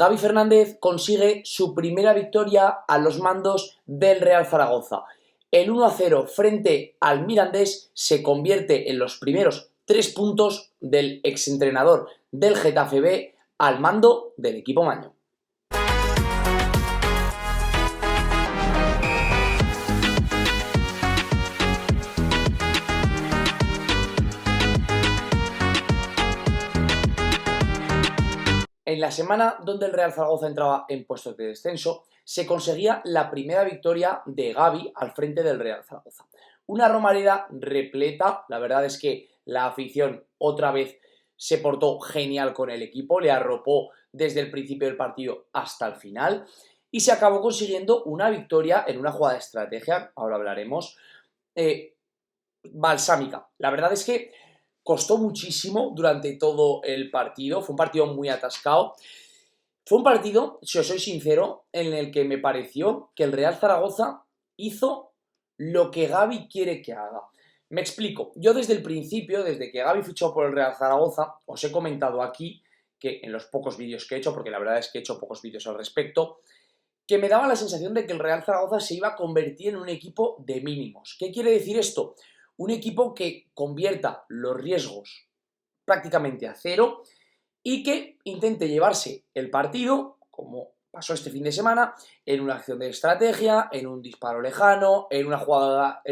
Gavi Fernández consigue su primera victoria a los mandos del Real Zaragoza. El 1-0 frente al Mirandés se convierte en los primeros 3 puntos del exentrenador del Getafe B al mando del equipo maño. En la semana donde el Real Zaragoza entraba en puestos de descenso, se conseguía la primera victoria de Gavi al frente del Real Zaragoza. Una Romareda repleta, la verdad es que la afición otra vez se portó genial con el equipo, le arropó desde el principio del partido hasta el final y se acabó consiguiendo una victoria en una jugada de estrategia, ahora hablaremos, balsámica. La verdad es que costó muchísimo durante todo el partido, fue un partido muy atascado. Fue un partido, si os soy sincero, en el que me pareció que el Real Zaragoza hizo lo que Gavi quiere que haga. Me explico. Yo desde el principio, desde que Gavi fichó por el Real Zaragoza, os he comentado aquí, que en los pocos vídeos que he hecho, porque la verdad es que he hecho pocos vídeos al respecto, que me daba la sensación de que el Real Zaragoza se iba a convertir en un equipo de mínimos. ¿Qué quiere decir esto? Un equipo que convierta los riesgos prácticamente a cero y que intente llevarse el partido, como pasó este fin de semana, en una acción de estrategia, en un disparo lejano, en una jugada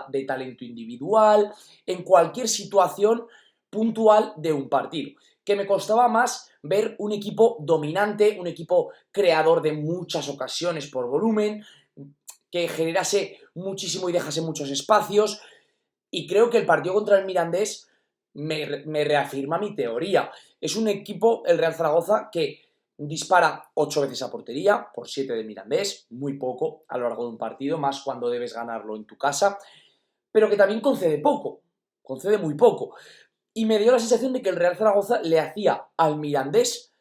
de talento individual, en cualquier situación puntual de un partido. Que me costaba más ver un equipo dominante, un equipo creador de muchas ocasiones por volumen, que generase muchísimo y dejase muchos espacios. Y creo que el partido contra el Mirandés me reafirma mi teoría. Es un equipo, el Real Zaragoza, que dispara 8 veces a portería, por 7 de Mirandés, muy poco a lo largo de un partido, más cuando debes ganarlo en tu casa, pero que también concede poco, concede muy poco. Y me dio la sensación de que el Real Zaragoza le hacía al Mirandés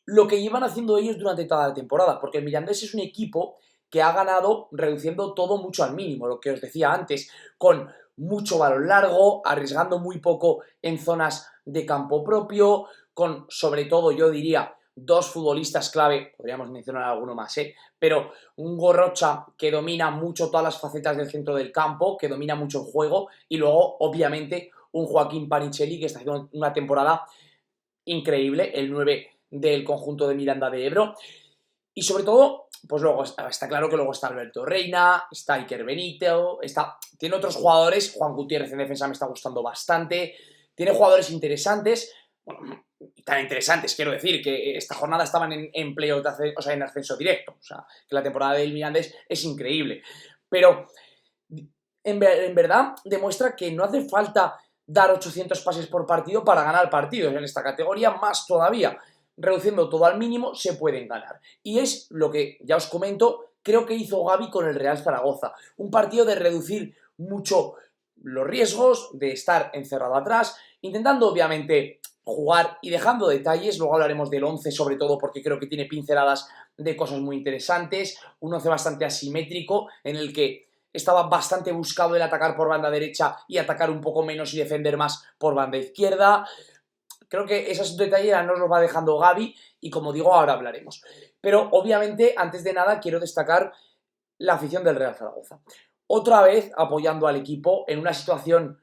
lo que llevan haciendo ellos durante toda la temporada, porque el Mirandés es un equipo que ha ganado reduciendo todo mucho al mínimo, lo que os decía antes, con mucho balón largo, arriesgando muy poco en zonas de campo propio, con, sobre todo, yo diría, 2 futbolistas clave, podríamos mencionar alguno más, pero un Gorrocha que domina mucho todas las facetas del centro del campo, que domina mucho el juego, y luego, obviamente, un Joaquín Panichelli que está haciendo una temporada increíble, el 9 del conjunto de Miranda de Ebro, y sobre todo, pues luego está claro que luego está Alberto Reina, está Iker Benito, tiene otros jugadores, Juan Gutiérrez en defensa me está gustando bastante, tiene jugadores interesantes, bueno, tan interesantes, quiero decir, que esta jornada estaban en playoff, o sea, en ascenso directo, o sea, que la temporada del Mirandés es increíble, pero en verdad demuestra que no hace falta dar 800 pases por partido para ganar partidos, en esta categoría más todavía. Reduciendo todo al mínimo se pueden ganar. Y es lo que, ya os comento, creo que hizo Gavi con el Real Zaragoza. Un partido de reducir mucho los riesgos, de estar encerrado atrás, intentando obviamente jugar y dejando detalles. Luego hablaremos del 11 sobre todo porque creo que tiene pinceladas de cosas muy interesantes. Un 11 bastante asimétrico en el que estaba bastante buscado el atacar por banda derecha y atacar un poco menos y defender más por banda izquierda. Creo que esos detalles nos los va dejando Gavi y, como digo, ahora hablaremos. Pero, obviamente, antes de nada, quiero destacar la afición del Real Zaragoza. Otra vez apoyando al equipo en una situación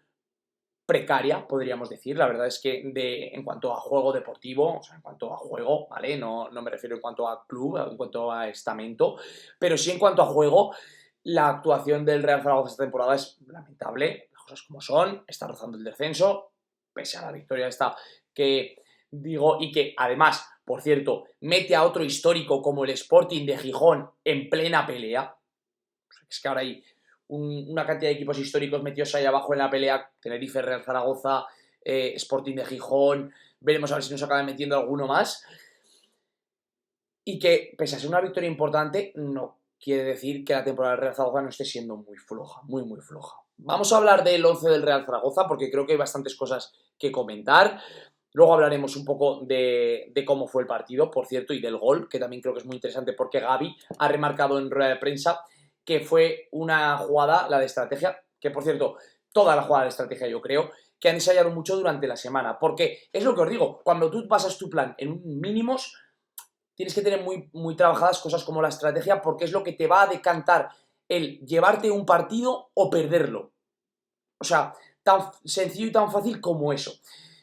precaria, podríamos decir. La verdad es que en cuanto a juego deportivo, o sea, en cuanto a juego, ¿vale? No me refiero en cuanto a club, en cuanto a estamento, pero sí en cuanto a juego, la actuación del Real Zaragoza esta temporada es lamentable, las cosas como son, está rozando el descenso, pese a la victoria esta que digo, y que además, por cierto, mete a otro histórico como el Sporting de Gijón en plena pelea. Es que ahora hay una cantidad de equipos históricos metidos ahí abajo en la pelea: Tenerife, Real Zaragoza, Sporting de Gijón, veremos a ver si nos acaban metiendo alguno más. Y que, pese a ser una victoria importante, no quiere decir que la temporada del Real Zaragoza no esté siendo muy floja, muy floja. Vamos a hablar del 11 del Real Zaragoza porque creo que hay bastantes cosas que comentar. Luego hablaremos un poco de cómo fue el partido, por cierto, y del gol, que también creo que es muy interesante porque Gavi ha remarcado en rueda de prensa que fue una jugada, la de estrategia, que por cierto, toda la jugada de estrategia yo creo, que han ensayado mucho durante la semana, porque es lo que os digo, cuando tú basas tu plan en mínimos, tienes que tener muy trabajadas cosas como la estrategia, porque es lo que te va a decantar el llevarte un partido o perderlo. O sea, tan sencillo y tan fácil como eso.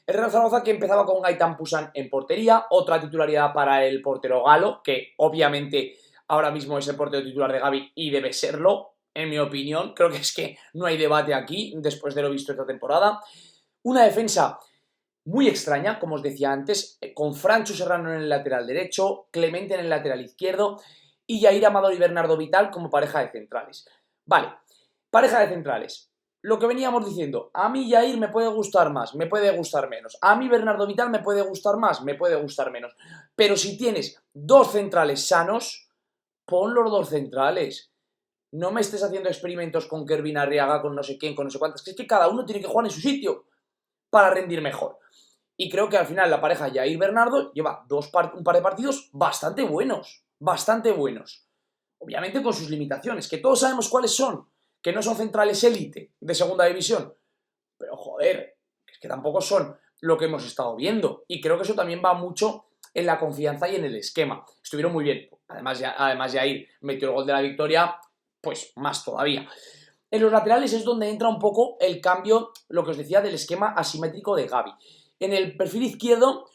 El Real Zaragoza, que empezaba con Gaitán Pusan en portería, otra titularidad para el portero Galo, que obviamente ahora mismo es el portero titular de Gavi y debe serlo, en mi opinión. Creo que es que no hay debate aquí después de lo visto esta temporada. Una defensa muy extraña, como os decía antes, con Francho Serrano en el lateral derecho, Clemente en el lateral izquierdo y Yair Amador y Bernardo Vital como pareja de centrales. Vale, pareja de centrales. Lo que veníamos diciendo, a mí Yair me puede gustar más, me puede gustar menos. A mí Bernardo Vital me puede gustar más, me puede gustar menos. Pero si tienes dos centrales sanos, pon los dos centrales. No me estés haciendo experimentos con Kervin Arriaga, con no sé quién, con no sé cuántas. Es que cada uno tiene que jugar en su sitio para rendir mejor. Y creo que al final la pareja Jair-Bernardo lleva un par de partidos bastante buenos. Bastante buenos. Obviamente con sus limitaciones, que todos sabemos cuáles son. Que no son centrales élite de segunda división. Pero joder, es que tampoco son lo que hemos estado viendo. Y creo que eso también va mucho en la confianza y en el esquema. Estuvieron muy bien. Además Jair metió el gol de la victoria, pues más todavía. En los laterales es donde entra un poco el cambio, lo que os decía, del esquema asimétrico de Gavi. En el perfil izquierdo,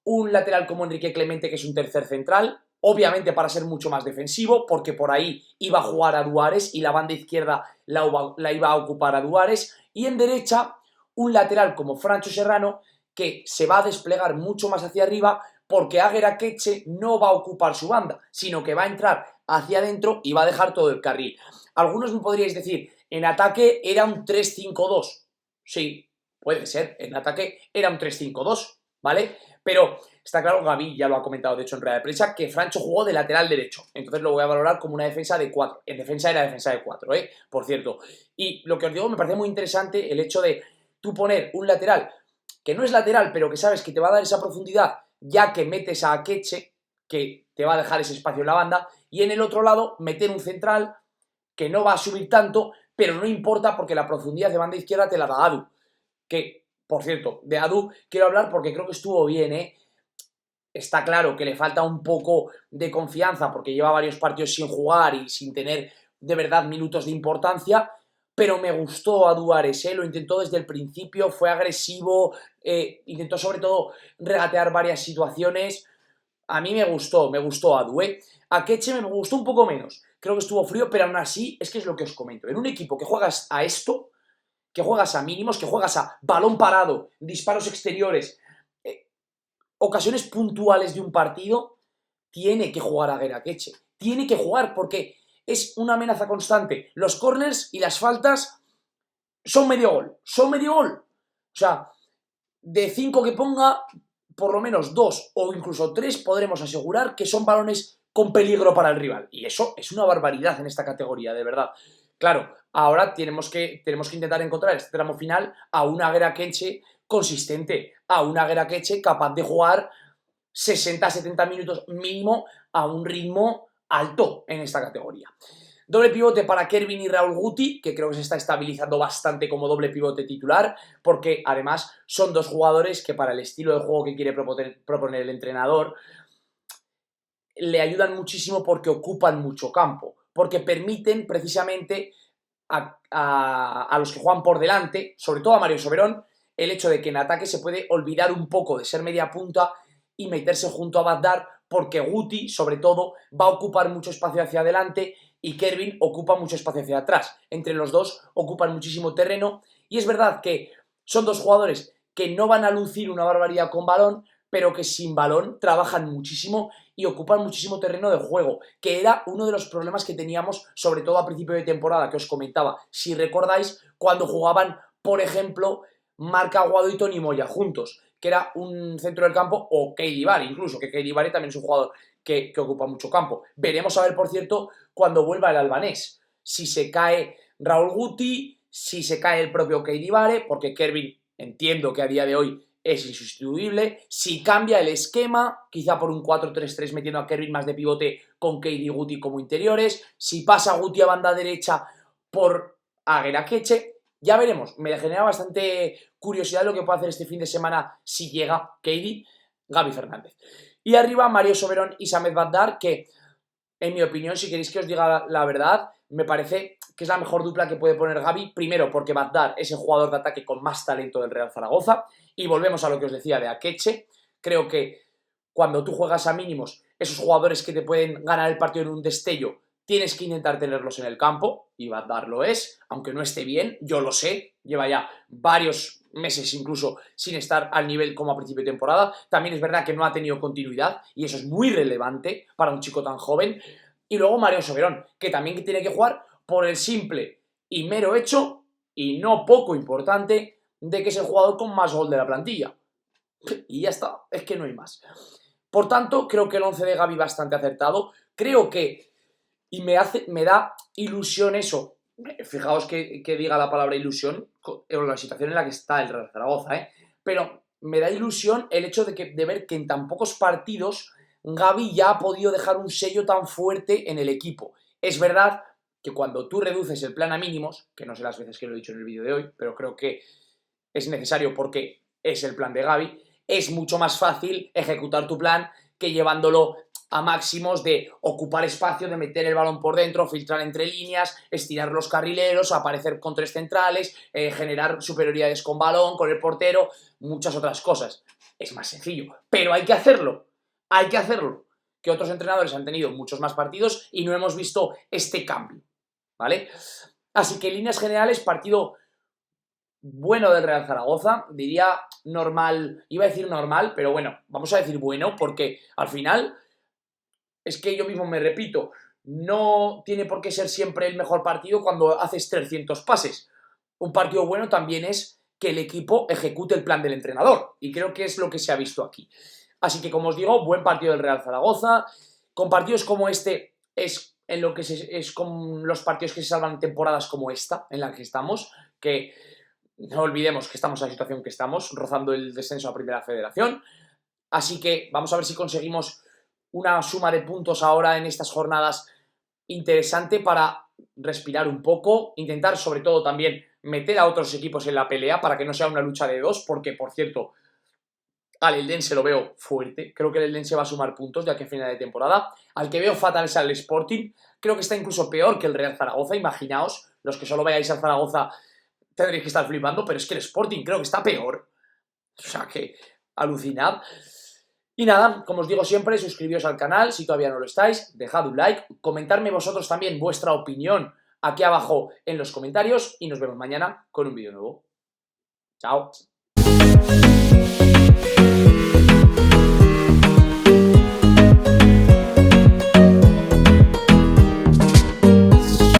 un lateral como Enrique Clemente, que es un tercer central, obviamente para ser mucho más defensivo, porque por ahí iba a jugar a Duárez y la banda izquierda la iba a ocupar a Duárez. Y en derecha, un lateral como Francho Serrano, que se va a desplegar mucho más hacia arriba, porque Aguer Akeche no va a ocupar su banda, sino que va a entrar hacia adentro y va a dejar todo el carril. Algunos me podríais decir, en ataque era un 3-5-2. Sí, puede ser, en ataque era un 3-5-2, ¿vale? Pero está claro, Gavi ya lo ha comentado de hecho en rueda de prensa, que Francho jugó de lateral derecho. Entonces lo voy a valorar como una defensa de 4. En defensa era defensa de 4, por cierto. Y lo que os digo, me parece muy interesante el hecho de tú poner un lateral que no es lateral, pero que sabes que te va a dar esa profundidad, ya que metes a Akeche, que te va a dejar ese espacio en la banda, y en el otro lado meter un central que no va a subir tanto, pero no importa porque la profundidad de banda izquierda te la da Adu. Que, por cierto, de Adu quiero hablar porque creo que estuvo bien, Está claro que le falta un poco de confianza porque lleva varios partidos sin jugar y sin tener de verdad minutos de importancia, pero me gustó Adu Ares, lo intentó desde el principio, fue agresivo, intentó sobre todo regatear varias situaciones. A mí me gustó Adu, A Keche me gustó un poco menos. Creo que estuvo frío, pero aún así es que es lo que os comento. En un equipo que juegas a esto, que juegas a mínimos, que juegas a balón parado, disparos exteriores, ocasiones puntuales de un partido, tiene que jugar a Gueraqueche. Tiene que jugar porque es una amenaza constante. Los corners y las faltas son medio gol. Son medio gol. O sea, de 5 que ponga, por lo menos 2 o incluso 3 podremos asegurar que son balones con peligro para el rival. Y eso es una barbaridad en esta categoría, de verdad. Claro, ahora tenemos que intentar encontrar este tramo final a una Gueraqueche consistente, a una Gueraqueche capaz de jugar 60-70 minutos mínimo a un ritmo alto en esta categoría. Doble pivote para Kervin y Raúl Guti, que creo que se está estabilizando bastante como doble pivote titular, porque además son dos jugadores que para el estilo de juego que quiere proponer el entrenador, le ayudan muchísimo porque ocupan mucho campo, porque permiten precisamente a los que juegan por delante, sobre todo a Mario Soberón, el hecho de que en ataque se puede olvidar un poco de ser media punta y meterse junto a Bagdad, porque Guti, sobre todo, va a ocupar mucho espacio hacia adelante y Kervin ocupa mucho espacio hacia atrás. Entre los dos ocupan muchísimo terreno y es verdad que son dos jugadores que no van a lucir una barbaridad con balón, pero que sin balón trabajan muchísimo y ocupan muchísimo terreno de juego, que era uno de los problemas que teníamos, sobre todo a principio de temporada, que os comentaba. Si recordáis, cuando jugaban, por ejemplo, Marc Aguado y Toni Moya juntos, que era un centro del campo, o Keidi Vare, incluso, que Keidi Vare también es un jugador que ocupa mucho campo. Veremos a ver, por cierto, cuando vuelva el albanés. Si se cae Raúl Guti, si se cae el propio Keidi Vare, porque Kervin entiendo que a día de hoy es insustituible. Si cambia el esquema, quizá por un 4-3-3 metiendo a Kervin más de pivote con Keidi y Guti como interiores. Si pasa Guti a banda derecha por Aguer Akeche, ya veremos. Me genera bastante curiosidad lo que puede hacer este fin de semana si llega Keidi, Gavi Fernández. Y arriba Mario Soberón y Samet Badar, que en mi opinión, si queréis que os diga la verdad, me parece que es la mejor dupla que puede poner Gavi. Primero, porque Badar es el jugador de ataque con más talento del Real Zaragoza. Y volvemos a lo que os decía de Akeche. Creo que cuando tú juegas a mínimos, esos jugadores que te pueden ganar el partido en un destello, tienes que intentar tenerlos en el campo. Y Badar lo es, aunque no esté bien, yo lo sé. Lleva ya varios meses incluso sin estar al nivel como a principio de temporada. También es verdad que no ha tenido continuidad y eso es muy relevante para un chico tan joven. Y luego Mario Soberón, que también tiene que jugar por el simple y mero hecho, y no poco importante, de que es el jugador con más gol de la plantilla. Y ya está, es que no hay más. Por tanto, creo que el 11 de Gavi bastante acertado. Creo que, y me da ilusión eso. Fijaos que diga la palabra ilusión en la situación en la que está el Real Zaragoza, pero me da ilusión el hecho de ver que en tan pocos partidos Gavi ya ha podido dejar un sello tan fuerte en el equipo. Es verdad que cuando tú reduces el plan a mínimos, que no sé las veces que lo he dicho en el vídeo de hoy, pero creo que es necesario porque es el plan de Gavi, es mucho más fácil ejecutar tu plan que llevándolo a máximos de ocupar espacio, de meter el balón por dentro, filtrar entre líneas, estirar los carrileros, aparecer con tres centrales, generar superioridades con balón, con el portero, muchas otras cosas. Es más sencillo, pero hay que hacerlo, hay que hacerlo. Que otros entrenadores han tenido muchos más partidos y no hemos visto este cambio, ¿vale? Así que en líneas generales, partido bueno del Real Zaragoza, diría normal, iba a decir normal, pero bueno, vamos a decir bueno, porque al final es que yo mismo me repito, no tiene por qué ser siempre el mejor partido cuando haces 300 pases. Un partido bueno también es que el equipo ejecute el plan del entrenador, y creo que es lo que se ha visto aquí. Así que, como os digo, buen partido del Real Zaragoza. Con partidos como este es en lo que es con los partidos que se salvan temporadas como esta, en la que estamos, que no olvidemos que estamos en la situación que estamos, rozando el descenso a Primera Federación. Así que vamos a ver si conseguimos una suma de puntos ahora en estas jornadas interesante para respirar un poco, intentar sobre todo también meter a otros equipos en la pelea para que no sea una lucha de dos, porque por cierto al Eldense lo veo fuerte, creo que el Eldense va a sumar puntos de aquí a final de temporada. Al que veo fatal es al Sporting, creo que está incluso peor que el Real Zaragoza. Imaginaos, los que solo veáis al Zaragoza tendréis que estar flipando, pero es que el Sporting creo que está peor, o sea que alucinad. Y nada, como os digo siempre, suscribíos al canal si todavía no lo estáis, dejad un like, comentadme vosotros también vuestra opinión aquí abajo en los comentarios y nos vemos mañana con un vídeo nuevo. Chao.